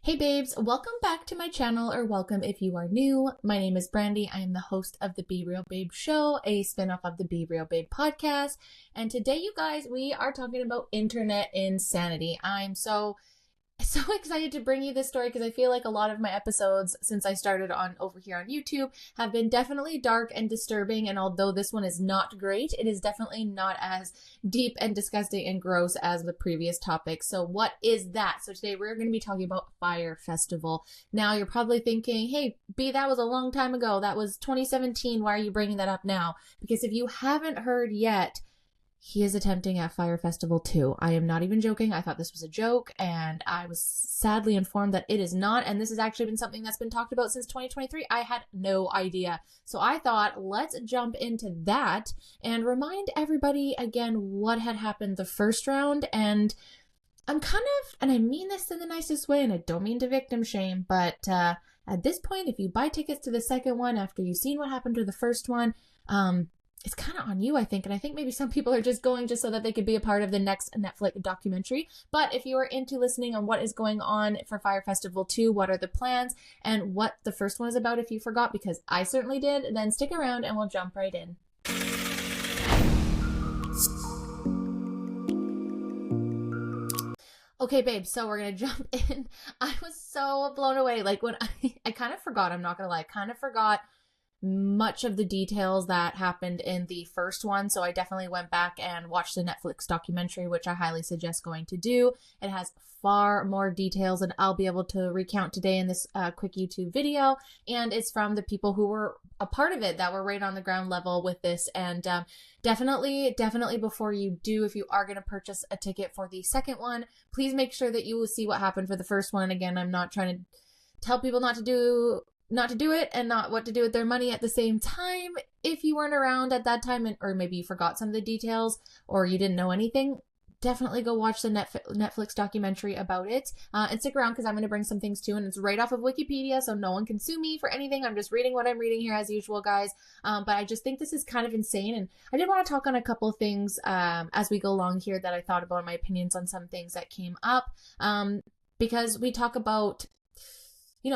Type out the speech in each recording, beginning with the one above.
Hey babes, welcome back to my channel, or welcome if you are new. My name is Brandy. I am the host of the Be Real Babe show, a spin-off of the Be Real Babe podcast. And today, you guys, we are talking about internet insanity. I'm so excited to bring you this story because I feel like a lot of my episodes since I started on over here on YouTube have been definitely dark and disturbing. And although this one is not great, it is definitely not as deep and disgusting and gross as the previous topic. So what is that? So today we're going to be talking about Fyre Festival. Now you're probably thinking, hey, B, that was a long time ago. That was 2017. Why are you bringing that up now? Because if you haven't heard yet, he is attempting at Fyre Festival 2. I am not even joking. I thought this was a joke, and I was sadly informed that it is not, and this has actually been something that's been talked about since 2023. I had no idea. So I thought, let's jump into that and remind everybody again what had happened the first round. And I'm and I mean this in the nicest way, and I don't mean to victim shame, but at this point, if you buy tickets to the second one after you've seen what happened to the first one, it's kind of on you, I think. And I think maybe some people are just going just so that they could be a part of the next Netflix documentary. But if you are into listening on what is going on for Fyre Festival 2, what are the plans, and what the first one is about, if you forgot, because I certainly did, then stick around and we'll jump right in. Okay, babe, so we're going to jump in. I was so blown away. Like when I kind of forgot, I'm not going to lie, kind of forgot much of the details that happened in the first one. So I definitely went back and watched the Netflix documentary, which I highly suggest going to do. It has far more details than I'll be able to recount today in this quick YouTube video. And it's from the people who were a part of it, that were right on the ground level with this. And definitely before you do, if you are going to purchase a ticket for the second one, please make sure that you will see what happened for the first one. Again, I'm not trying to tell people not to do it and not what to do with their money at the same time. If you weren't around at that time, or maybe you forgot some of the details, or you didn't know anything, definitely go watch the Netflix documentary about it. And stick around because I'm going to bring some things too, and it's right off of Wikipedia, so no one can sue me for anything. I'm just reading what I'm reading here as usual, guys. But I just think this is kind of insane, and I did want to talk on a couple things as we go along here that I thought about, my opinions on some things that came up, because we talk about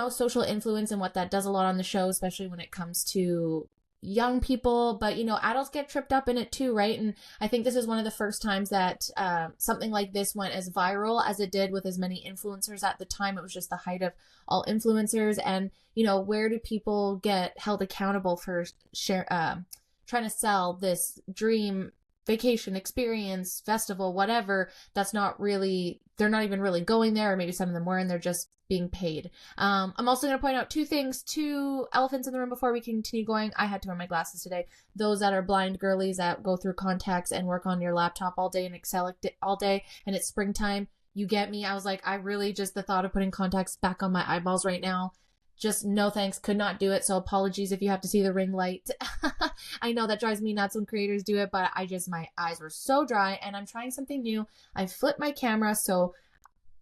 social influence and what that does a lot on the show, especially when it comes to young people, but adults get tripped up in it too, right? And I think this is one of the first times that something like this went as viral as it did, with as many influencers at the time. It was just the height of all influencers. And where do people get held accountable for trying to sell this dream vacation experience, festival, whatever, they're not even really going there, or maybe some of them were, and they're just being paid. I'm also going to point out two elephants in the room before we continue going. I had to wear my glasses today. Those that are blind girlies that go through contacts and work on your laptop all day and Excel all day, and it's springtime, you get me. I was like, I really just, the thought of putting contacts back on my eyeballs right now, just no thanks, could not do it. So apologies if you have to see the ring light. I know that drives me nuts when creators do it, but my eyes were so dry, and I'm trying something new. I flipped my camera so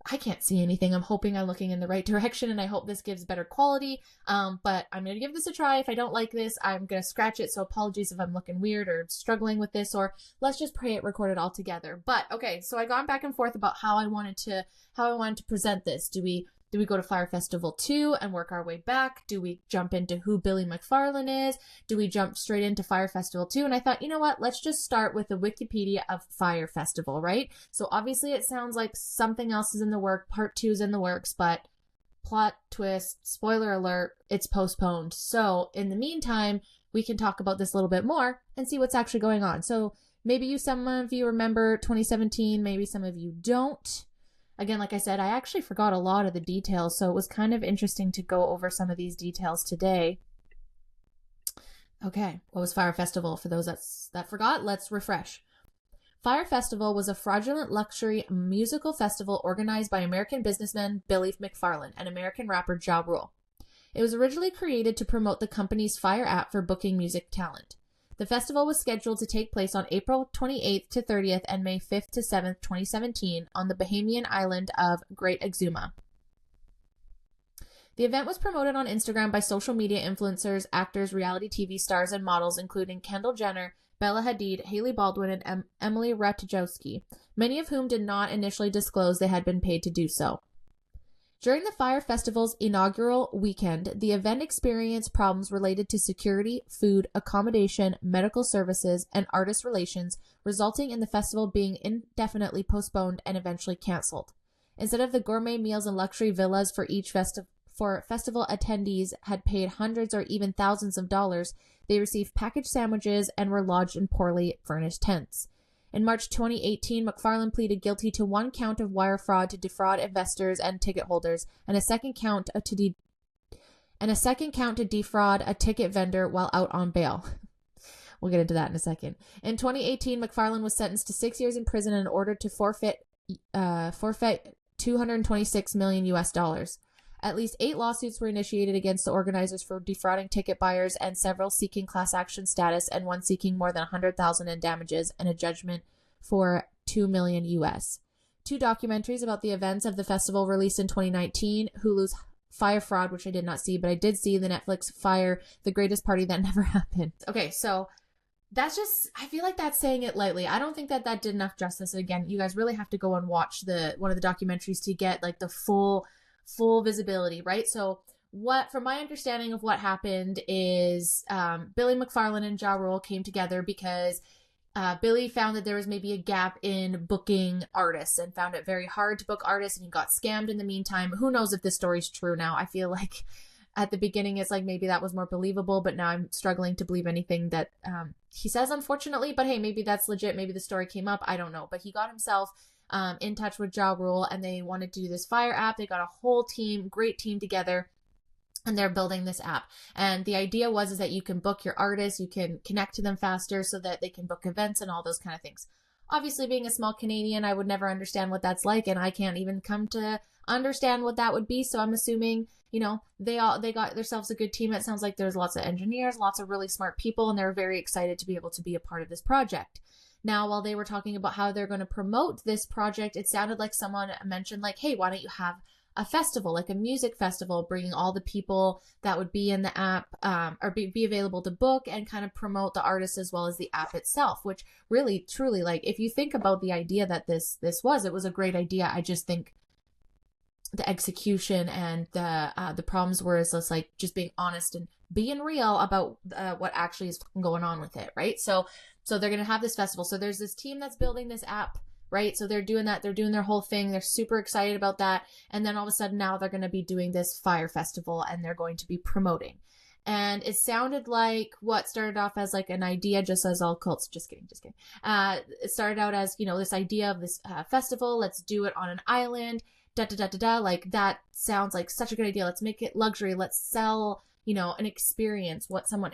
I can't see anything. I'm hoping I'm looking in the right direction, and I hope this gives better quality. But I'm going to give this a try. If I don't like this, I'm going to scratch it. So apologies if I'm looking weird or struggling with this, or let's just pray it recorded all together. But okay, so I gone back and forth about how I wanted to present this. Do we go to Fyre Festival 2 and work our way back? Do we jump into who Billy McFarlane is? Do we jump straight into Fyre Festival 2? And I thought, you know what? Let's just start with the Wikipedia of Fyre Festival, right? So obviously it sounds like something else is in the work. Part 2 is in the works, but plot twist, spoiler alert, it's postponed. So in the meantime, we can talk about this a little bit more and see what's actually going on. So maybe some of you remember 2017, maybe some of you don't. Again, like I said, I actually forgot a lot of the details, so it was kind of interesting to go over some of these details today. Okay, what was Fyre Festival? For those that forgot, let's refresh. Fyre Festival was a fraudulent luxury musical festival organized by American businessman Billy McFarlane and American rapper Ja Rule. It was originally created to promote the company's Fyre app for booking music talent. The festival was scheduled to take place on April 28th to 30th and May 5th to 7th, 2017, on the Bahamian island of Great Exuma. The event was promoted on Instagram by social media influencers, actors, reality TV stars, and models, including Kendall Jenner, Bella Hadid, Hailey Baldwin, and Emily Ratajkowski, many of whom did not initially disclose they had been paid to do so. During the Fyre Festival's inaugural weekend, the event experienced problems related to security, food, accommodation, medical services, and artist relations, resulting in the festival being indefinitely postponed and eventually canceled. Instead of the gourmet meals and luxury villas for each festival attendees had paid hundreds or even thousands of dollars, they received packaged sandwiches and were lodged in poorly furnished tents. In March 2018, McFarlane pleaded guilty to 1 count of wire fraud to defraud investors and ticket holders, and a second count to defraud a ticket vendor while out on bail. We'll get into that in a second. In 2018, McFarlane was sentenced to 6 years in prison and ordered to forfeit $226 million US. At least 8 lawsuits were initiated against the organizers for defrauding ticket buyers, and several seeking class action status, and one seeking more than $100,000 in damages and a judgment for $2 million US. 2 documentaries about the events of the festival released in 2019, Hulu's Fyre Fraud, which I did not see, but I did see the Netflix Fyre, The Greatest Party That Never Happened. Okay, so that's just, I feel like that's saying it lightly. I don't think that did enough justice. Again, you guys really have to go and watch one of the documentaries to get like the full visibility, right? So from my understanding of what happened is Billy McFarlane and Ja Rule came together because Billy found that there was maybe a gap in booking artists and found it very hard to book artists, and he got scammed in the meantime. Who knows if this story's true now? I feel like at the beginning it's like maybe that was more believable, but now I'm struggling to believe anything that he says, unfortunately. But hey, maybe that's legit. Maybe the story came up. I don't know. But he got himself in touch with Ja Rule, and they wanted to do this Fyre app. They got a whole team, great team together, and they're building this app. And the idea is that you can book your artists, you can connect to them faster so that they can book events and all those kind of things. Obviously, being a small Canadian, I would never understand what that's like, and I can't even come to understand what that would be. So I'm assuming, they got themselves a good team. It sounds like there's lots of engineers, lots of really smart people, and they're very excited to be able to be a part of this project. Now, while they were talking about how they're going to promote this project, it sounded like someone mentioned like, hey, why don't you have a festival, like a music festival, bringing all the people that would be in the app or be available to book and kind of promote the artists as well as the app itself, which really, truly, like if you think about the idea that it was a great idea. I just think the execution and the problems were just being honest and being real about what actually is going on with it, right? So they're going to have this festival. So there's this team that's building this app, right? So they're doing that. They're doing their whole thing. They're super excited about that. And then all of a sudden now they're going to be doing this Fyre Festival, and they're going to be promoting. And it sounded like what started off as like an idea, just as all cults, just kidding. It started out as, this idea of this festival. Let's do it on an island, like that sounds like such a good idea. Let's make it luxury. Let's sell, an experience,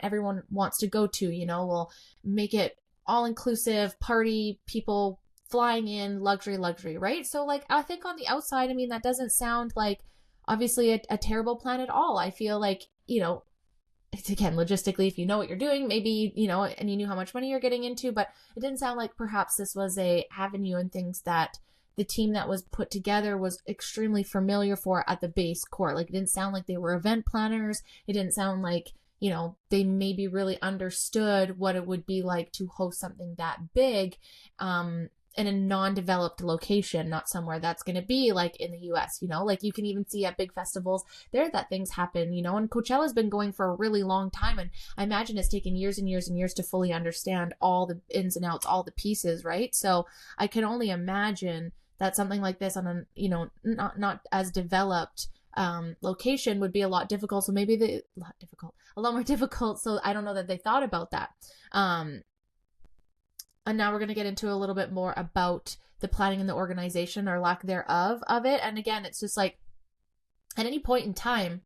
everyone wants to go to, we'll make it all inclusive, party, people flying in, luxury, right? So like, I think on the outside, that doesn't sound like obviously a terrible plan at all. I feel like, it's again, logistically, if you know what you're doing, maybe, and you knew how much money you're getting into, but it didn't sound like perhaps this was a avenue and things that the team that was put together was extremely familiar for at the base core. Like, it didn't sound like they were event planners. It didn't sound like, they maybe really understood what it would be like to host something that big in a non-developed location, not somewhere that's going to be like in the US, like you can even see at big festivals there that things happen, and Coachella's been going for a really long time. And I imagine it's taken years and years and years to fully understand all the ins and outs, all the pieces, right? So I can only imagine that something like this on a, not as developed location would be a lot difficult. So maybe a lot more difficult. So I don't know that they thought about that. And now we're going to get into a little bit more about the planning and the organization or lack thereof of it. And again, it's just like at any point in time,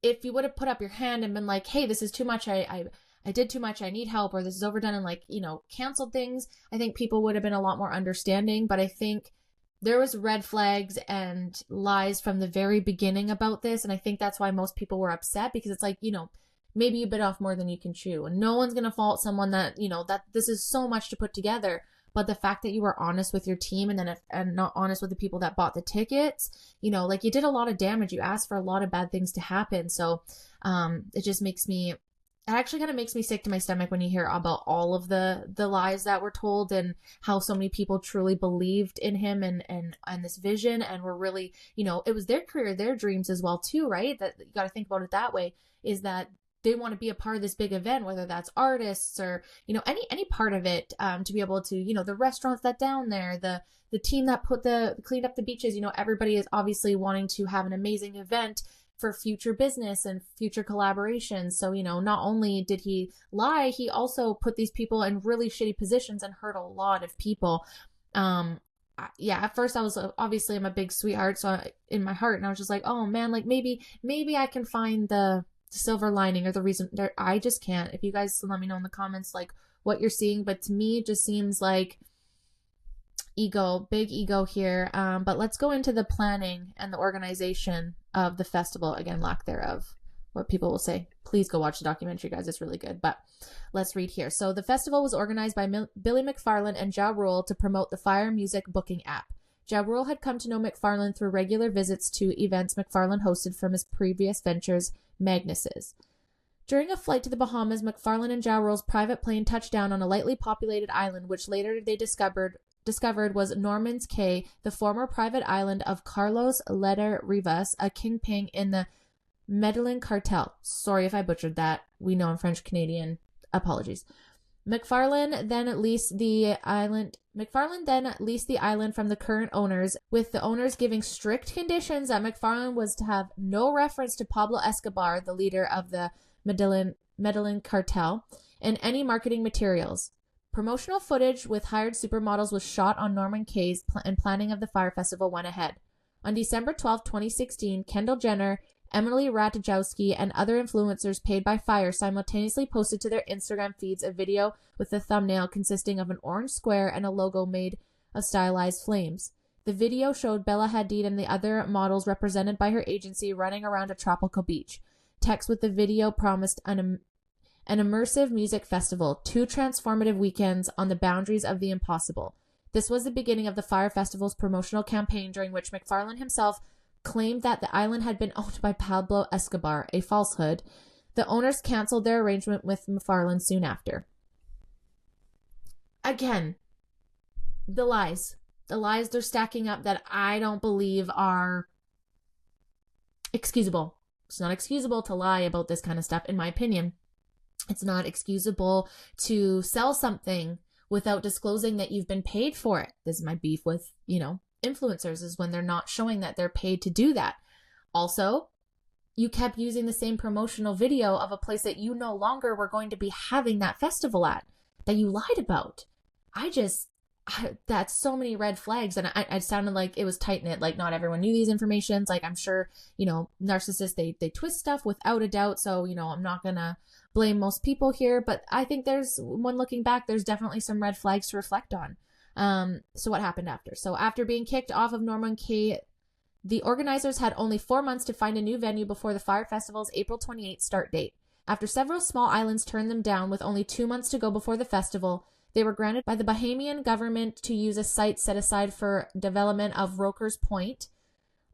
if you would have put up your hand and been like, hey, this is too much. I did too much. I need help, or this is overdone, and canceled things. I think people would have been a lot more understanding. But I think there was red flags and lies from the very beginning about this. And I think that's why most people were upset, because it's like, maybe you bit off more than you can chew, and no one's going to fault someone that, that this is so much to put together. But the fact that you were honest with your team and not honest with the people that bought the tickets, like you did a lot of damage. You asked for a lot of bad things to happen. So, it just makes me, it actually kind of makes me sick to my stomach when you hear about all of the lies that were told and how so many people truly believed in him and this vision and were really, you know, it was their career, their dreams as well too, right? That you got to think about it that way, is that they want to be a part of this big event, whether that's artists or, you know, any part of it, to be able to, you know, the restaurants that down there, the team that cleaned up the beaches, you know, everybody is obviously wanting to have an amazing event for future business and future collaborations. So, you know, not only did he lie, he also put these people in really shitty positions and hurt a lot of people. Yeah, at first I was, obviously I'm a big sweetheart, so in my heart, and I was just like, oh man, like maybe I can find the silver lining or the reason there. I just can't. If you guys let me know in the comments like what you're seeing, but to me it just seems like big ego here. But let's go into the planning and the organization of the festival. Again, lack thereof, what people will say. Please go watch the documentary, guys. It's really good. But let's read here. So the festival was organized by Billy McFarland and Ja Rule to promote the Fyre music booking app. Ja Rule had come to know McFarland through regular visits to events McFarland hosted from his previous ventures, Magnus's. During a flight to the Bahamas, McFarland and Ja Rule's private plane touched down on a lightly populated island, which later they discovered was Norman's Cay, the former private island of Carlos Leder Rivas, a kingpin in the Medellin cartel. Sorry if I butchered that. We know I'm French Canadian. Apologies. McFarland then leased the island from the current owners, with the owners giving strict conditions that McFarland was to have no reference to Pablo Escobar, the leader of the Medellin cartel, in any marketing materials. Promotional footage with hired supermodels was shot on Norman Cay's and planning of the Fyre Festival went ahead. On December 12, 2016, Kendall Jenner, Emily Ratajkowski, and other influencers paid by Fyre simultaneously posted to their Instagram feeds a video with a thumbnail consisting of an orange square and a logo made of stylized flames. The video showed Bella Hadid and the other models represented by her agency running around a tropical beach. Text with the video promised an immersive music festival, 2 transformative weekends on the boundaries of the impossible. This was the beginning of the Fyre Festival's promotional campaign, during which McFarland himself claimed that the island had been owned by Pablo Escobar, a falsehood. The owners canceled their arrangement with McFarland soon after. Again, the lies they're stacking up that I don't believe are excusable. It's not excusable to lie about this kind of stuff, in my opinion. It's not excusable to sell something without disclosing that you've been paid for it. This is my beef with, you know, influencers, is when they're not showing that they're paid to do that. Also, you kept using the same promotional video of a place that you no longer were going to be having that festival at, that you lied about. That's so many red flags. And I sounded like it was tight-knit, like not everyone knew these informations. Like, I'm sure, you know, narcissists, they twist stuff without a doubt. So, you know, I'm not gonna blame most people here, but I think when looking back, there's definitely some red flags to reflect on. So what happened after? So after being kicked off of Norman Cay, the organizers had only 4 months to find a new venue before the Fyre Festival's April 28th start date. After several small islands turned them down with only 2 months to go before the festival, they were granted by the Bahamian government to use a site set aside for development of Roker's Point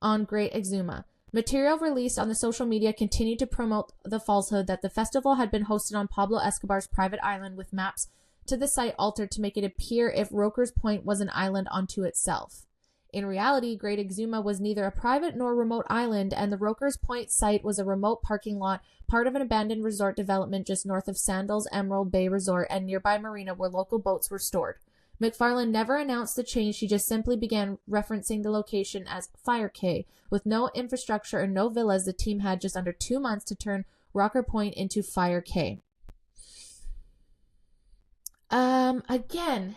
on Great Exuma. Material released on the social media continued to promote the falsehood that the festival had been hosted on Pablo Escobar's private island, with maps to the site altered to make it appear if Roker's Point was an island unto itself. In reality, Great Exuma was neither a private nor remote island, and the Roker's Point site was a remote parking lot, part of an abandoned resort development just north of Sandals Emerald Bay Resort and nearby marina where local boats were stored. McFarland never announced the change. She just simply began referencing the location as Fyre Cay. With no infrastructure and no villas, the team had just under 2 months to turn Roker Point into Fyre Cay. Again,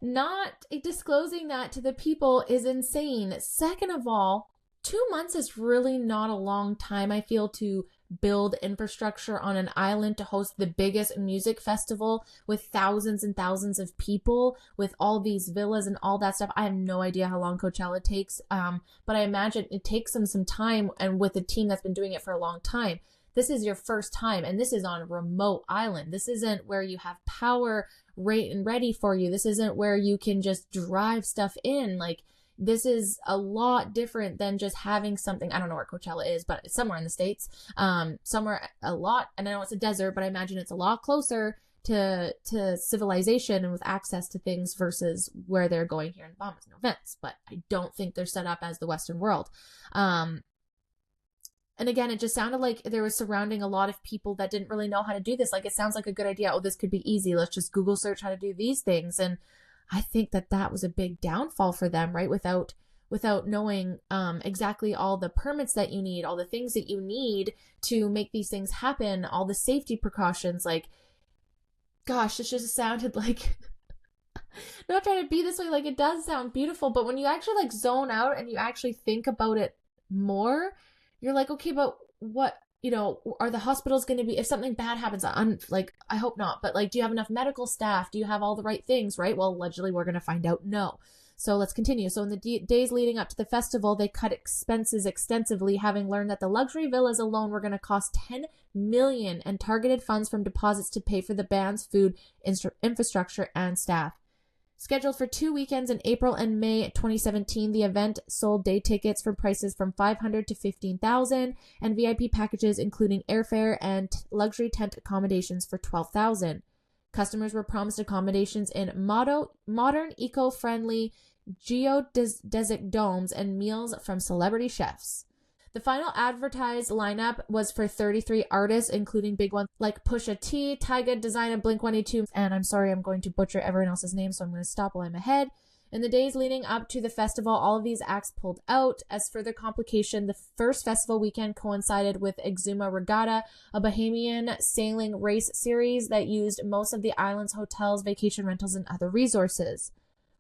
not disclosing that to the people is insane. Second of all, 2 months is really not a long time, I feel, to build infrastructure on an island to host the biggest music festival with thousands and thousands of people, with all these villas and all that stuff. I have no idea how long Coachella takes, but I imagine it takes them some time, and with a team that's been doing it for a long time. This is your first time, and this is on a remote island. This isn't where you have power right and ready for you. This isn't where you can just drive stuff in. Like, this is a lot different than just having something. I don't know where Coachella is, but it's somewhere in the States, somewhere a lot. And I know it's a desert, but I imagine it's a lot closer to civilization and with access to things versus where they're going here in the Bahamas. No offense, but I don't think they're set up as the Western world. And again, it just sounded like there was surrounding a lot of people that didn't really know how to do this. Like, it sounds like a good idea. Oh, this could be easy. Let's just Google search how to do these things. And I think that was a big downfall for them, right? Without knowing exactly all the permits that you need, all the things that you need to make these things happen, all the safety precautions. Like, gosh, this just sounded like, not trying to be this way, like, it does sound beautiful, but when you actually like zone out and you actually think about it more, you're like, okay, but what, are the hospitals going to be, if something bad happens, I hope not, but like, do you have enough medical staff? Do you have all the right things, right? Well, allegedly, we're going to find out no. So let's continue. So in the days leading up to the festival, they cut expenses extensively, having learned that the luxury villas alone were going to cost $10 million and targeted funds from deposits to pay for the band's food, infrastructure, and staff. Scheduled for 2 weekends in April and May 2017, the event sold day tickets for prices from $500 to $15,000 and VIP packages including airfare and luxury tent accommodations for $12,000. Customers were promised accommodations in modern, eco-friendly geodesic domes and meals from celebrity chefs. The final advertised lineup was for 33 artists, including big ones like Pusha T, Tyga, Designer, Blink-182, and I'm sorry I'm going to butcher everyone else's name, so I'm going to stop while I'm ahead. In the days leading up to the festival, all of these acts pulled out. As further complication, the first festival weekend coincided with Exuma Regatta, a Bahamian sailing race series that used most of the island's hotels, vacation rentals, and other resources.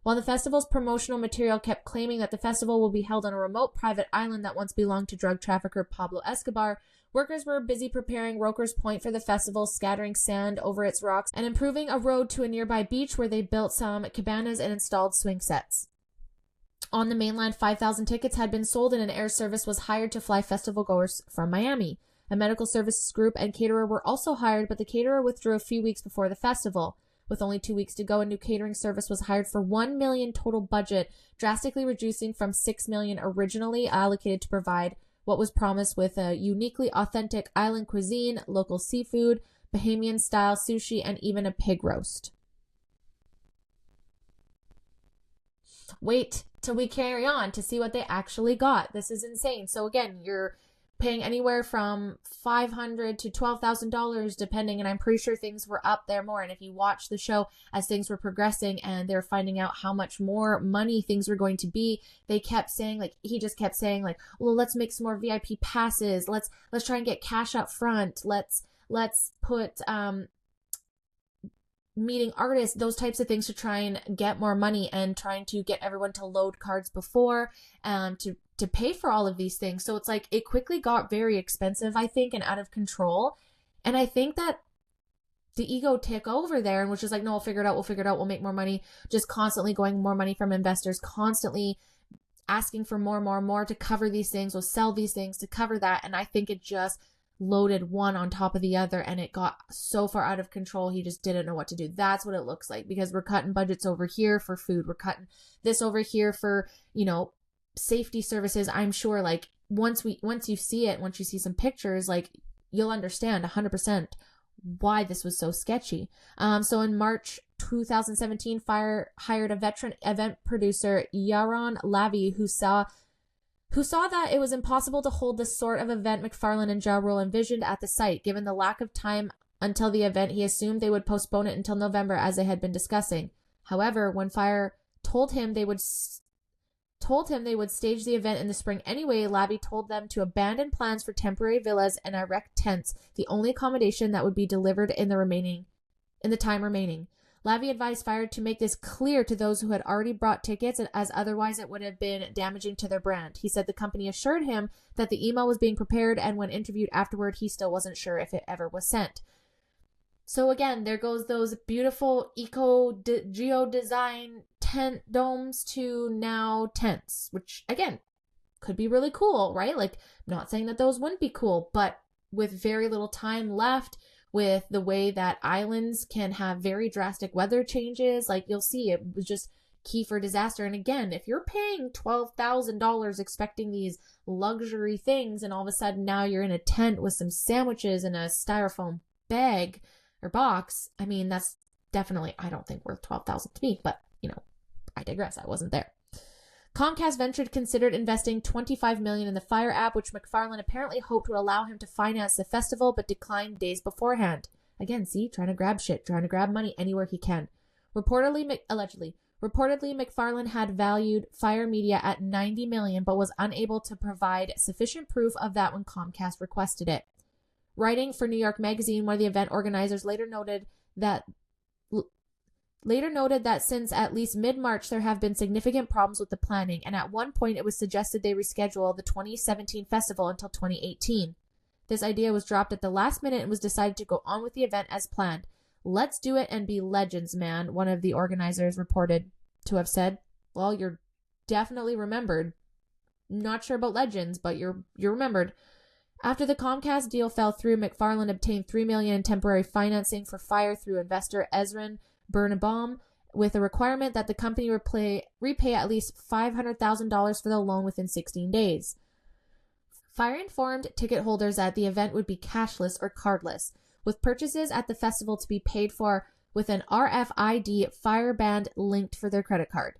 While the festival's promotional material kept claiming that the festival will be held on a remote private island that once belonged to drug trafficker Pablo Escobar, workers were busy preparing Roker's Point for the festival, scattering sand over its rocks, and improving a road to a nearby beach where they built some cabanas and installed swing sets. On the mainland, 5,000 tickets had been sold and an air service was hired to fly festival goers from Miami. A medical services group and caterer were also hired, but the caterer withdrew a few weeks before the festival. With only 2 weeks to go, a new catering service was hired for $1 million total budget, drastically reducing from $6 million originally allocated to provide what was promised with a uniquely authentic island cuisine, local seafood, Bahamian-style sushi, and even a pig roast. Wait till we carry on to see what they actually got. This is insane. So again, you're paying anywhere from $500 to $12,000 depending, and I'm pretty sure things were up there more. And if you watch the show as things were progressing and they're finding out how much more money things were going to be, they kept saying, like, he just kept saying, like, well, let's make some more VIP passes, let's try and get cash up front, let's put meeting artists, those types of things, to try and get more money and trying to get everyone to load cards before to pay for all of these things. So it's like it quickly got very expensive, I think, and out of control. And I think that the ego took over there and was just like, no, we'll figure it out, we'll make more money, just constantly going more money from investors, constantly asking for more to cover these things, we'll sell these things to cover that. And I think it just loaded one on top of the other and it got so far out of control he just didn't know what to do. That's what it looks like, because we're cutting budgets over here for food, we're cutting this over here for, safety services. I'm sure, like, once you see it, once you see some pictures, like, you'll understand 100% why this was so sketchy. So in March 2017, Fyre hired a veteran event producer, Yaron Lavi, who saw that it was impossible to hold the sort of event McFarlane and Ja Rule envisioned at the site. Given the lack of time until the event, he assumed they would postpone it until November, as they had been discussing. However, when Fyre told him they would stage the event in the spring anyway, Lavi told them to abandon plans for temporary villas and erect tents, the only accommodation that would be delivered in the time remaining. Lavi advised Fyre to make this clear to those who had already bought tickets, as otherwise it would have been damaging to their brand. He said the company assured him that the email was being prepared, and when interviewed afterward, he still wasn't sure if it ever was sent. So again, there goes those beautiful geo-design tent domes to now tents, which again, could be really cool, right? Like, I'm not saying that those wouldn't be cool, but with very little time left, with the way that islands can have very drastic weather changes, like, you'll see it was just key for disaster. And again, if you're paying $12,000 expecting these luxury things, and all of a sudden now you're in a tent with some sandwiches in a styrofoam bag or box, I mean, that's definitely, I don't think worth $12,000 to me, but I digress. I wasn't there. Comcast Venture considered investing $25 million in the Fyre app, which McFarlane apparently hoped would allow him to finance the festival, but declined days beforehand. Again, see, trying to grab shit, trying to grab money anywhere he can. Allegedly, McFarlane had valued Fyre Media at $90 million, but was unable to provide sufficient proof of that when Comcast requested it. Writing for New York Magazine, one of the event organizers later noted that since at least mid-March there have been significant problems with the planning, and at one point it was suggested they reschedule the 2017 festival until 2018. This idea was dropped at the last minute and was decided to go on with the event as planned. "Let's do it and be legends, man," one of the organizers reported to have said. Well, you're definitely remembered. Not sure about legends, but you're remembered. After the Comcast deal fell through, McFarlane obtained $3 million in temporary financing for Fyre through investor Ezrin Birnbaum, with a requirement that the company repay at least $500,000 for the loan within 16 days. Fyre informed ticket holders that the event would be cashless or cardless, with purchases at the festival to be paid for with an RFID Fyre band linked for their credit card,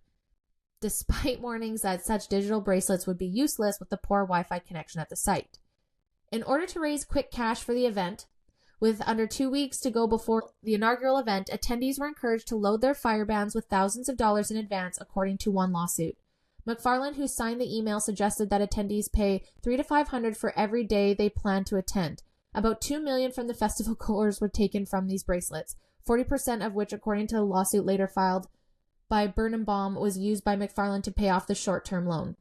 despite warnings that such digital bracelets would be useless with the poor Wi-Fi connection at the site. In order to raise quick cash for the event, with under 2 weeks to go before the inaugural event, attendees were encouraged to load their Fyre bands with thousands of dollars in advance, according to one lawsuit. McFarlane, who signed the email, suggested that attendees pay $300 to $500 for every day they plan to attend. About $2 million from the festival goers were taken from these bracelets, 40% of which, according to a lawsuit later filed by Birnbaum, was used by McFarlane to pay off the short-term loan.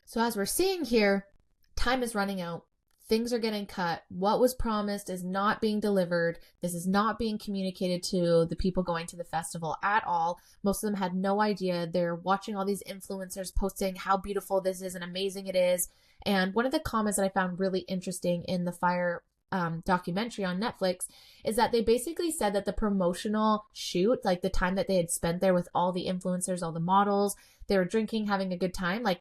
So as we're seeing here, time is running out. Things are getting cut. What was promised is not being delivered. This is not being communicated to the people going to the festival at all. Most of them had no idea. They're watching all these influencers posting how beautiful this is and amazing it is. And one of the comments that I found really interesting in the Fyre documentary on Netflix is that they basically said that the promotional shoot, like the time that they had spent there with all the influencers, all the models, they were drinking, having a good time, like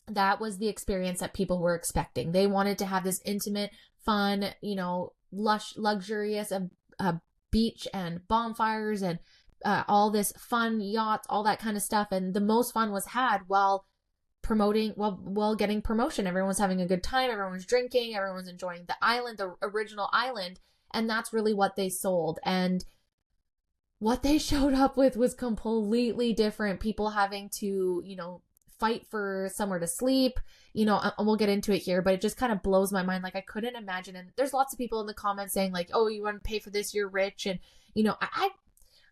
that was the experience that people were expecting. They wanted to have this intimate, fun, lush, luxurious beach and bonfires and all this fun yachts, all that kind of stuff. And the most fun was had while getting promotion. Everyone was having a good time. Everyone was drinking. Everyone was enjoying the island, the original island. And that's really what they sold. And what they showed up with was completely different. People having to, fight for somewhere to sleep, and we'll get into it here, but it just kind of blows my mind. Like, I couldn't imagine. And there's lots of people in the comments saying like, oh, you want to pay for this, you're rich. And,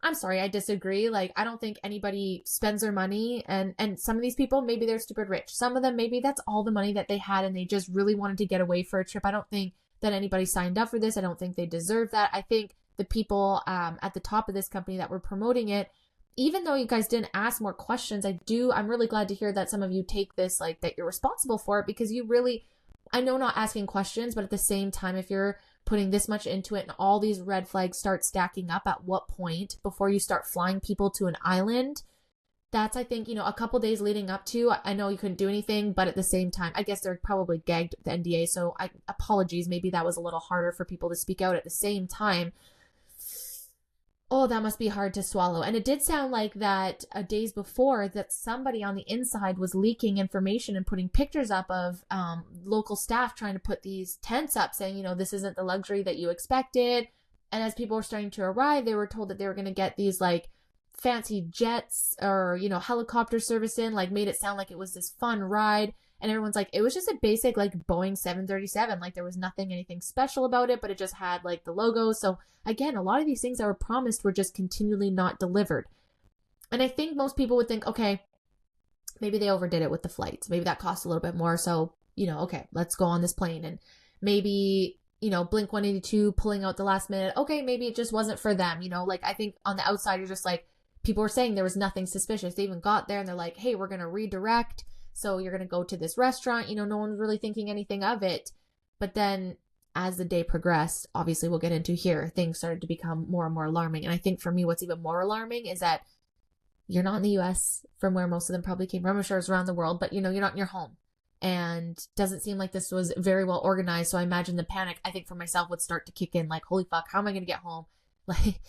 I'm sorry, I disagree. Like, I don't think anybody spends their money, and some of these people, maybe they're stupid rich. Some of them, maybe that's all the money that they had and they just really wanted to get away for a trip. I don't think that anybody signed up for this. I don't think they deserve that. I think the people at the top of this company that were promoting it, even though you guys didn't ask more questions, I'm really glad to hear that some of you take this, like, that you're responsible for it, because you really, I know not asking questions, but at the same time, if you're putting this much into it and all these red flags start stacking up, at what point before you start flying people to an island? That's, I think, a couple days leading up to, I know you couldn't do anything, but at the same time, I guess they're probably gagged the NDA. So apologies. Maybe that was a little harder for people to speak out at the same time. Oh, that must be hard to swallow. And it did sound like that days before that somebody on the inside was leaking information and putting pictures up of local staff trying to put these tents up, saying, this isn't the luxury that you expected. And as people were starting to arrive, they were told that they were going to get these like fancy jets or, helicopter service in, like made it sound like it was this fun ride. And everyone's like, it was just a basic like Boeing 737. Like there was anything special about it, but it just had like the logo. So again, a lot of these things that were promised were just continually not delivered. And I think most people would think, okay, maybe they overdid it with the flights. Maybe that cost a little bit more. So, okay, let's go on this plane. And maybe, Blink 182 pulling out the last minute. Okay, maybe it just wasn't for them. Like I think on the outside, you're just like, people were saying there was nothing suspicious. They even got there and they're like, hey, we're going to redirect. So you're going to go to this restaurant, no one's really thinking anything of it. But then as the day progressed, obviously we'll get into here, things started to become more and more alarming. And I think for me, what's even more alarming is that you're not in the US, from where most of them probably came from. I'm sure it's around the world, but you're not in your home. And doesn't seem like this was very well organized. So I imagine the panic, I think for myself, would start to kick in, like, holy fuck, how am I going to get home? Like,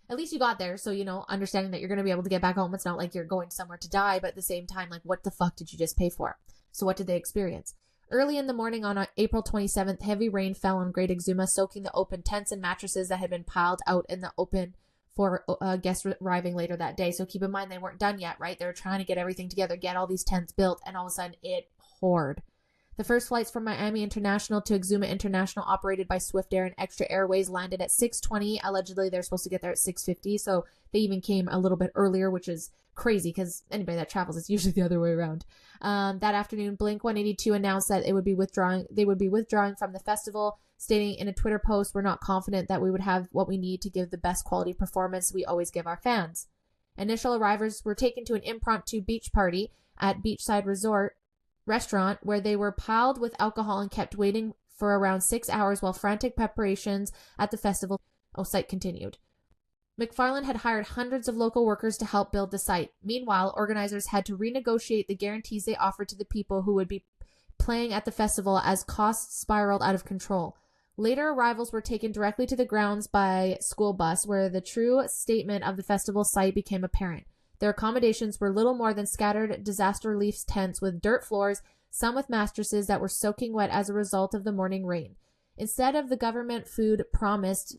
at least you got there. So, understanding that you're going to be able to get back home. It's not like you're going somewhere to die, but at the same time, like, what the fuck did you just pay for? So what did they experience? Early in the morning on April 27th, heavy rain fell on Great Exuma, soaking the open tents and mattresses that had been piled out in the open for guests arriving later that day. So keep in mind, they weren't done yet, right? They were trying to get everything together, get all these tents built, and all of a sudden it poured. The first flights from Miami International to Exuma International, operated by Swift Air and Extra Airways, landed at 6:20. Allegedly, they're supposed to get there at 6:50, so they even came a little bit earlier, which is crazy because anybody that travels, it's usually the other way around. That afternoon, Blink-182 announced that they would be withdrawing from the festival, stating in a Twitter post, "We're not confident that we would have what we need to give the best quality performance we always give our fans." Initial arrivals were taken to an impromptu beach party at Beachside Restaurant, where they were piled with alcohol and kept waiting for around 6 hours while frantic preparations at the festival site continued. McFarlane had hired hundreds of local workers to help build the site. Meanwhile, organizers had to renegotiate the guarantees they offered to the people who would be playing at the festival as costs spiraled out of control. Later arrivals were taken directly to the grounds by school bus, where the true statement of the festival site became apparent. Their accommodations were little more than scattered disaster relief tents with dirt floors, some with mattresses that were soaking wet as a result of the morning rain. Instead of the gourmet food promised,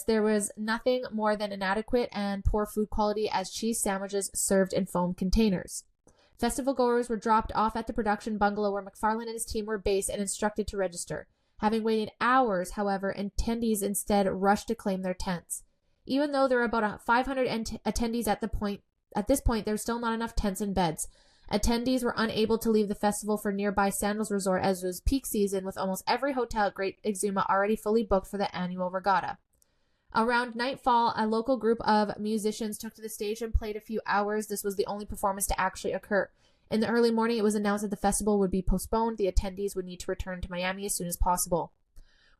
there was nothing more than inadequate and poor food quality as cheese sandwiches served in foam containers. Festival goers were dropped off at the production bungalow where McFarlane and his team were based and instructed to register. Having waited hours, however, attendees instead rushed to claim their tents. Even though there were about 500 attendees at this point, there's still not enough tents and beds. Attendees were unable to leave the festival for nearby Sandals Resort as it was peak season, with almost every hotel at Great Exuma already fully booked for the annual regatta. Around nightfall, a local group of musicians took to the stage and played a few hours. This was the only performance to actually occur. In the early morning, it was announced that the festival would be postponed. The attendees would need to return to Miami as soon as possible.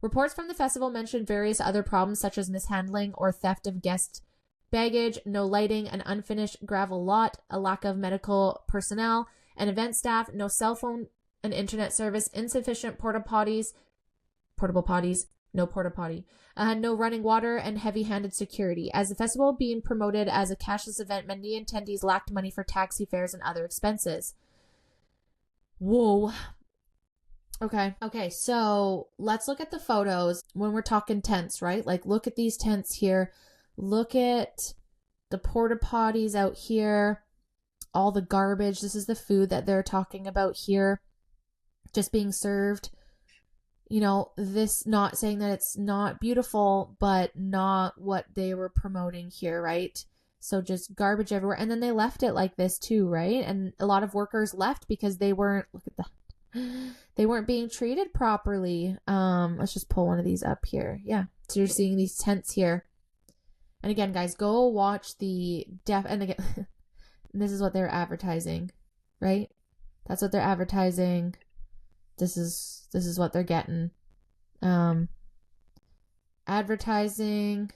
Reports from the festival mentioned various other problems such as mishandling or theft of guest baggage, no lighting, an unfinished gravel lot, a lack of medical personnel and event staff, no cell phone and internet service, insufficient portable potties, no running water, and heavy-handed security. As the festival being promoted as a cashless event, many attendees lacked money for taxi fares and other expenses. Whoa. Okay, so let's look at the photos when we're talking tents, right? Like, look at these tents here. Look at the porta potties out here, all the garbage. This is the food that they're talking about here, just being served. This, not saying that it's not beautiful, but not what they were promoting here, right? So just garbage everywhere. And then they left it like this too, right? And a lot of workers left because they weren't, look at that, they weren't being treated properly. Let's just pull one of these up here. Yeah. So you're seeing these tents here. And again, guys, go watch the and again, this is what they're advertising, right? That's what they're advertising. This is what they're getting. Advertising.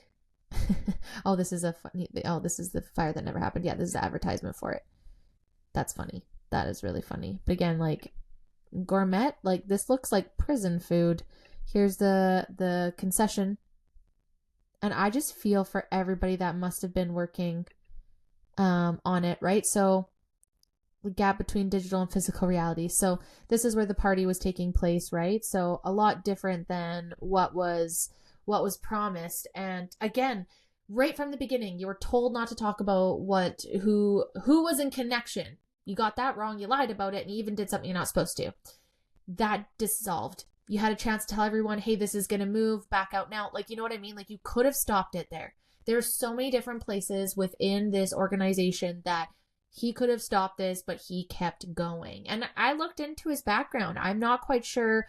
This is the fire that never happened. Yeah, this is the advertisement for it. That's funny. That is really funny. But again, like, gourmet, like, this looks like prison food. Here's the concession. And I just feel for everybody that must have been working on it, right? So the gap between digital and physical reality. So this is where the party was taking place, right? So a lot different than what was promised. And again, right from the beginning, you were told not to talk about who was in connection. You got that wrong. You lied about it, and you even did something you're not supposed to. That dissolved. You had a chance to tell everyone, hey, this is going to move, back out now. Like, you know what I mean? Like, you could have stopped it there. There's so many different places within this organization that he could have stopped this, but he kept going. And I looked into his background. I'm not quite sure,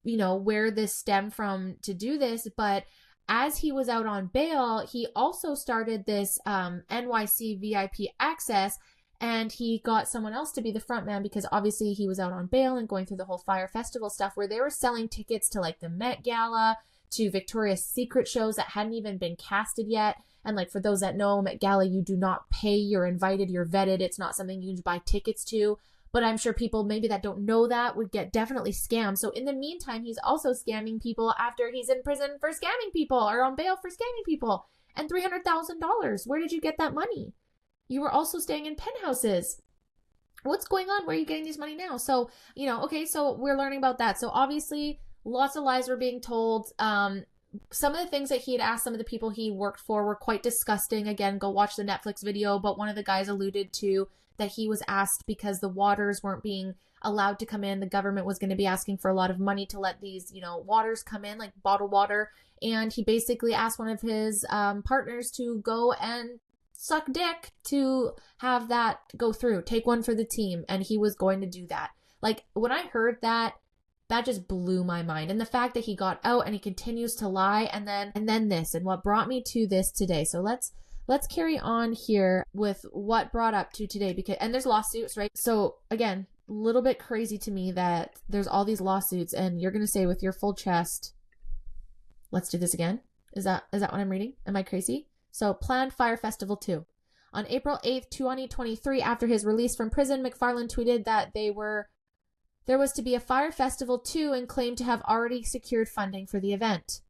where this stemmed from to do this, but as he was out on bail, he also started this NYC VIP access. And he got someone else to be the front man because obviously he was out on bail and going through the whole Fyre Festival stuff where they were selling tickets to like the Met Gala, to Victoria's Secret shows that hadn't even been casted yet. And like for those that know, Met Gala, you do not pay, you're invited, you're vetted. It's not something you can buy tickets to. But I'm sure people maybe that don't know that would get definitely scammed. So in the meantime, he's also scamming people after he's in prison for scamming people or on bail for scamming people. And $300,000. Where did you get that money? You were also staying in penthouses. What's going on? Where are you getting this money now? So, okay, so we're learning about that. So obviously, lots of lies were being told. Some of the things that he had asked some of the people he worked for were quite disgusting. Again, go watch the Netflix video. But one of the guys alluded to that he was asked because the waters weren't being allowed to come in. The government was going to be asking for a lot of money to let these, waters come in, like bottled water. And he basically asked one of his partners to go and suck dick to have that go through. Take one for the team. And he was going to do that. Like, when I heard that, that just blew my mind. And the fact that he got out and he continues to lie and then this and what brought me to this today. So let's carry on here with what brought up to today and there's lawsuits, right? So again, a little bit crazy to me that there's all these lawsuits and you're going to say with your full chest, let's do this again. Is that what I'm reading? Am I crazy? So planned Fyre Festival 2. On April 8th, 2023, after his release from prison, McFarlane tweeted that there was to be a Fyre Festival 2 and claimed to have already secured funding for the event.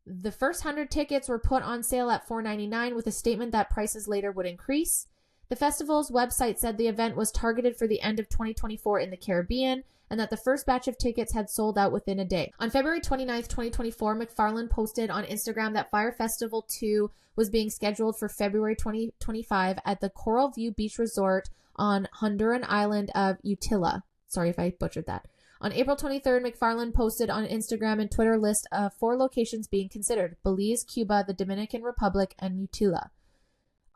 The first 100 tickets were put on sale at $4.99 with a statement that prices later would increase. The festival's website said the event was targeted for the end of 2024 in the Caribbean and that the first batch of tickets had sold out within a day. On February 29th, 2024, McFarlane posted on Instagram that Fyre Festival 2 was being scheduled for February 2025 at the Coral View Beach Resort on Honduran island of Utila. Sorry if I butchered that. On April 23rd, McFarlane posted on Instagram and Twitter list of 4 locations being considered: Belize, Cuba, the Dominican Republic, and Utila.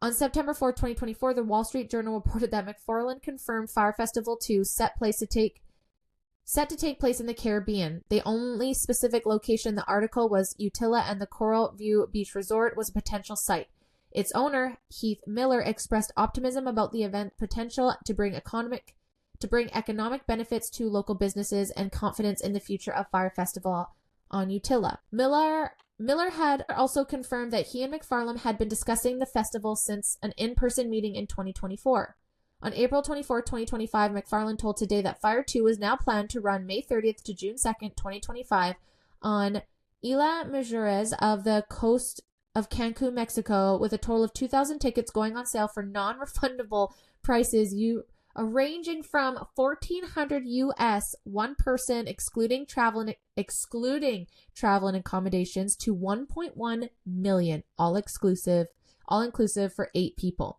On September 4th, 2024, the Wall Street Journal reported that McFarlane confirmed Fyre Festival 2 set to take place in the Caribbean. The only specific location in the article was Utila, and the Coral View Beach Resort was a potential site. Its owner, Heath Miller, expressed optimism about the event potential to bring economic benefits to local businesses and confidence in the future of Fyre Festival on Utila. Miller had also confirmed that he and McFarlane had been discussing the festival since an in-person meeting in 2024. On April 24, 2025, McFarlane told Today that Fyre 2 is now planned to run May 30th to June 2nd, 2025 on Isla Mujeres of the coast of Cancun, Mexico, with a total of 2,000 tickets going on sale for non-refundable prices ranging from $1,400 US one person, excluding travel and accommodations, to $1.1 million, all inclusive for 8 people.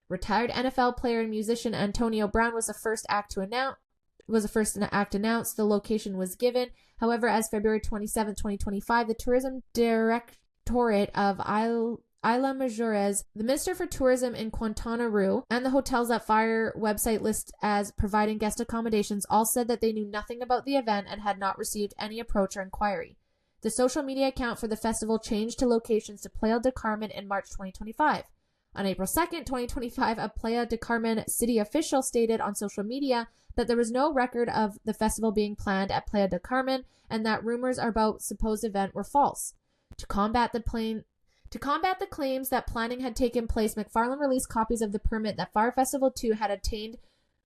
Retired NFL player and musician Antonio Brown was the first act announced. The location was given. However, as February 27, 2025, the Tourism Directorate of Isla Mujeres, the Minister for Tourism in Quintana Roo, and the hotels that Fyre website lists as providing guest accommodations all said that they knew nothing about the event and had not received any approach or inquiry. The social media account for the festival changed to locations to Playa del Carmen in March 2025. On April 2nd, 2025, a Playa del Carmen city official stated on social media that there was no record of the festival being planned at Playa del Carmen and that rumors about supposed event were false. To combat the claims that planning had taken place, McFarlane released copies of the permit that Fyre Festival 2 had obtained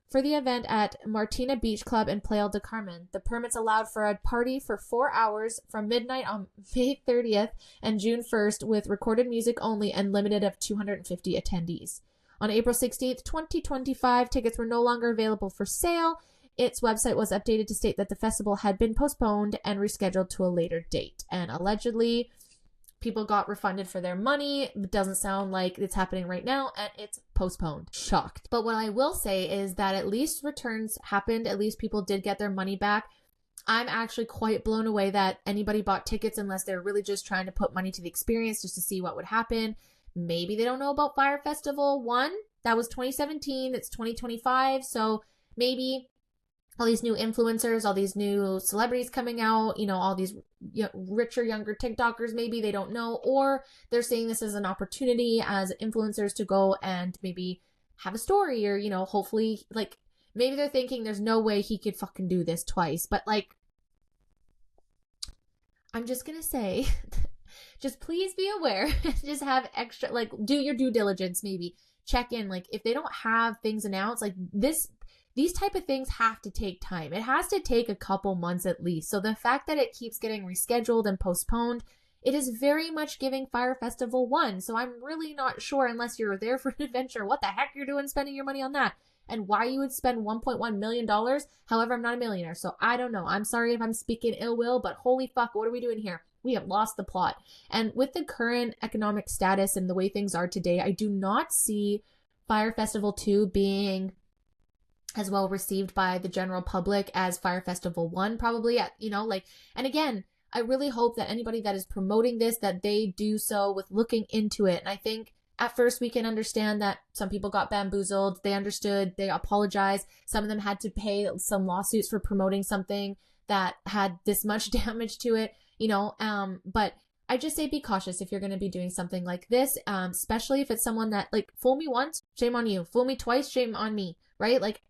for the event at Martina Beach Club in Playa del Carmen. The permits allowed for a party for 4 hours from midnight on May 30th and June 1st with recorded music only and limited of 250 attendees. On April 16th, 2025, tickets were no longer available for sale. Its website was updated to state that the festival had been postponed and rescheduled to a later date. And allegedly, people got refunded for their money. It doesn't sound like it's happening right now, and it's postponed. Shocked. But what I will say is that at least returns happened. At least people did get their money back. I'm actually quite blown away that anybody bought tickets unless they're really just trying to put money to the experience just to see what would happen. Maybe they don't know about Fyre Festival 1. That was 2017. It's 2025. So maybe all these new influencers, all these new celebrities coming out, all these richer, younger TikTokers, maybe they don't know, or they're seeing this as an opportunity as influencers to go and maybe have a story, or, you know, hopefully, like, maybe they're thinking there's no way he could fucking do this twice. But, like, I'm just gonna say, just please be aware. Just have extra, like, do your due diligence, maybe. Check in. Like, if they don't have things announced, like, these type of things have to take time. It has to take a couple months at least. So the fact that it keeps getting rescheduled and postponed, it is very much giving Fyre Festival 1. So I'm really not sure, unless you're there for an adventure, what the heck you're doing spending your money on that, and why you would spend $1.1 million. However, I'm not a millionaire, so I don't know. I'm sorry if I'm speaking ill will, but holy fuck, what are we doing here? We have lost the plot. And with the current economic status and the way things are today, I do not see Fyre Festival 2 being as well received by the general public as Fyre Festival 1 probably, you know, like, and again, I really hope that anybody that is promoting this, that they do so with looking into it. And I think at first we can understand that some people got bamboozled. They understood, they apologized. Some of them had to pay some lawsuits for promoting something that had this much damage to it, you know, but I just say be cautious if you're going to be doing something like this, especially if it's someone that, like, fool me once, shame on you. Fool me twice, shame on me, right? Like,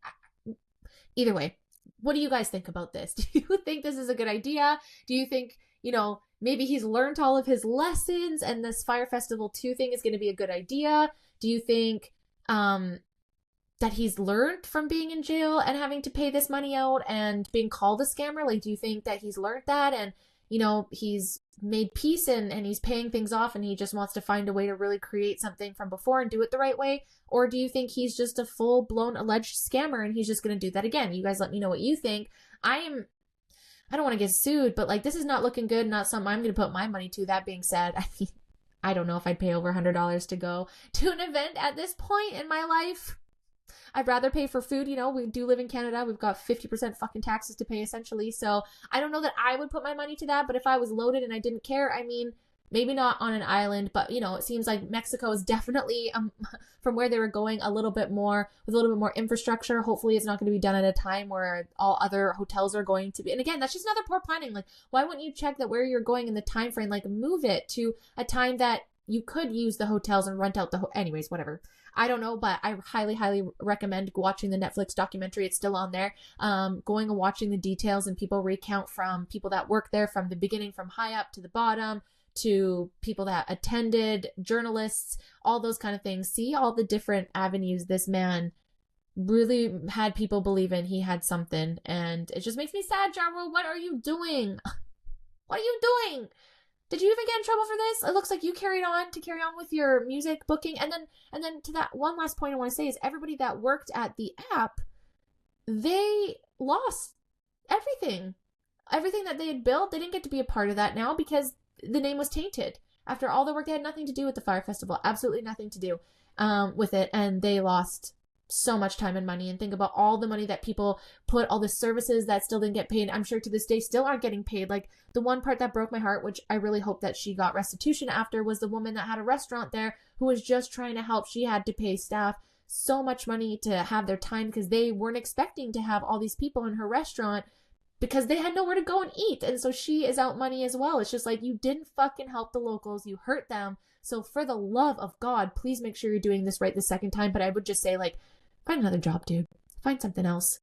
either way, what do you guys think about this? Do you think this is a good idea? Do you think, you know, maybe he's learned all of his lessons and this Fyre Festival 2 thing is going to be a good idea? Do you think that he's learned from being in jail and having to pay this money out and being called a scammer? Like, do you think that he's learned that and, you know, he's made peace and he's paying things off and he just wants to find a way to really create something from before and do it the right way? Or do you think he's just a full-blown alleged scammer and he's just going to do that again? You guys let me know what you think. I don't want to get sued, but, like, this is not looking good, not something I'm going to put my money to. That being said, I mean, I don't know if I'd pay over $100 to go to an event at this point in my life. I'd rather pay for food. You know, we do live in Canada. We've got 50% fucking taxes to pay, essentially. So I don't know that I would put my money to that. But if I was loaded and I didn't care, I mean, maybe not on an island, but, you know, it seems like Mexico is definitely, from where they were going, a little bit more, with a little bit more infrastructure. Hopefully it's not going to be done at a time where all other hotels are going to be. And again, that's just another poor planning. Like, why wouldn't you check that where you're going in the time frame? Like, move it to a time that you could use the hotels and rent out the anyways, whatever. I don't know, but I highly, highly recommend watching the Netflix documentary. It's still on there. Going and watching the details and people recount from people that work there from the beginning, from high up to the bottom, to people that attended, journalists, all those kind of things. See all the different avenues this man really had people believe in. He had something, and it just makes me sad, Jarwo. What are you doing? What are you doing? Did you even get in trouble for this? It looks like you carry on with your music booking. And then to that one last point I want to say is everybody that worked at the app, they lost everything. Everything that they had built, they didn't get to be a part of that now because the name was tainted. After all the work, they had nothing to do with the Fyre Festival. Absolutely nothing to do with it. And they lost so much time and money. And think about all the money that people put, all the services that still didn't get paid. I'm sure to this day still aren't getting paid. Like, the one part that broke my heart, which I really hope that she got restitution after, was the woman that had a restaurant there who was just trying to help. She had to pay staff so much money to have their time because they weren't expecting to have all these people in her restaurant because they had nowhere to go and eat. And so she is out money as well. It's just like, you didn't fucking help the locals. You hurt them. So for the love of God, please make sure you're doing this right the second time. But I would just say, like, find another job, dude. Find something else.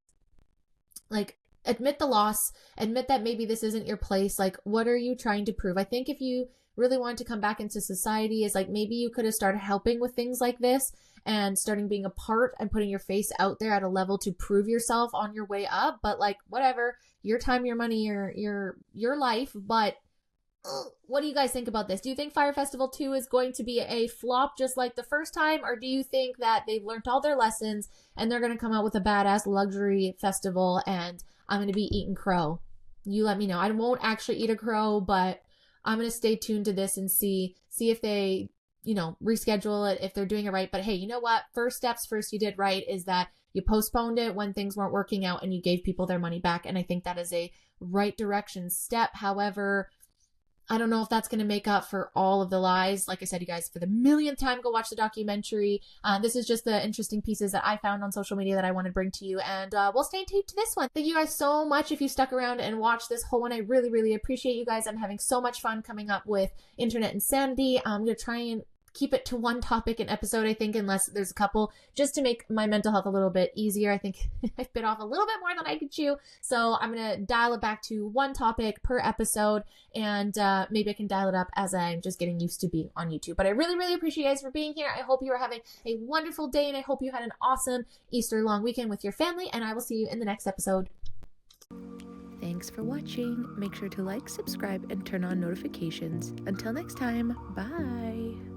Like, admit the loss. Admit that maybe this isn't your place. Like, what are you trying to prove? I think if you really wanted to come back into society, is like, maybe you could have started helping with things like this and starting being a part and putting your face out there at a level to prove yourself on your way up. But, like, whatever, your time, your money, your life. But what do you guys think about this? Do you think Fyre Festival 2 is going to be a flop just like the first time? Or do you think that they've learned all their lessons and they're going to come out with a badass luxury festival and I'm going to be eating crow? You let me know. I won't actually eat a crow, but I'm going to stay tuned to this and see if they, you know, reschedule it, if they're doing it right. But hey, you know what? First steps first, you did right, is that you postponed it when things weren't working out and you gave people their money back. And I think that is a right direction step. However, I don't know if that's going to make up for all of the lies. Like I said, you guys, for the millionth time, go watch the documentary. This is just the interesting pieces that I found on social media that I want to bring to you. And we'll stay tuned to this one. Thank you guys so much if you stuck around and watched this whole one. I really, really appreciate you guys. I'm having so much fun coming up with internet insanity. I'm going to try and keep it to one topic an episode, I think, unless there's a couple, just to make my mental health a little bit easier. I think I've bit off a little bit more than I could chew. So I'm going to dial it back to one topic per episode, and maybe I can dial it up as I'm just getting used to being on YouTube. But I really, really appreciate you guys for being here. I hope you are having a wonderful day, and I hope you had an awesome Easter long weekend with your family, and I will see you in the next episode. Thanks for watching. Make sure to like, subscribe, and turn on notifications. Until next time, bye.